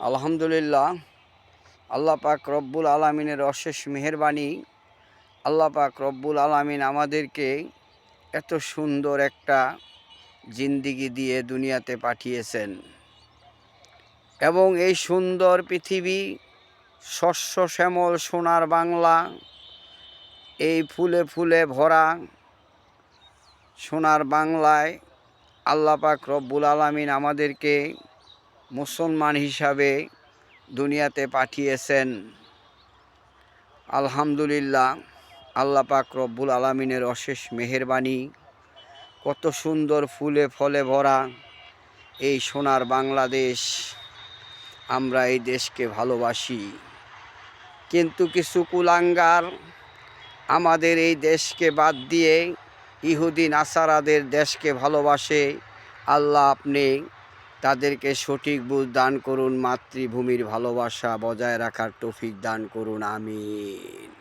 আলহামদুলিল্লাহ, আল্লাহ পাক রব্বুল আলামিনের অশেষ মেহেরবানি। আল্লাহ পাক রব্বুল আলামিন আমাদেরকে এত সুন্দর একটা জিন্দিগি দিয়ে দুনিয়াতে পাঠিয়েছেন এবং এই সুন্দর পৃথিবী, শস্য শ্যামল সোনার বাংলা, এই ফুলে ফুলে ভরা সোনার বাংলায় আল্লাহ পাক রব্বুল আলামিন আমাদেরকে মুসলমান হিসাবে দুনিয়াতে পাঠিয়েছেন। আলহামদুলিল্লাহ, আল্লাহ পাক রব্বুল আলামিনের অশেষ মেহেরবানি। কত সুন্দর ফুলে ফলে ভরা এই সোনার বাংলাদেশ, আমরা এই দেশকে ভালোবাসি, কিন্তু কিছু কুলাঙ্গার আমাদের এই দেশকে বাদ দিয়ে ইহুদি নাসারাদের দেশকে ভালোবাসে। আল্লাহ আপনি তাদেরকে সঠিক বুঝ দান করুন, মাতৃভূমির ভালোবাসা বজায় রাখার তৌফিক দান করুন, আমিন।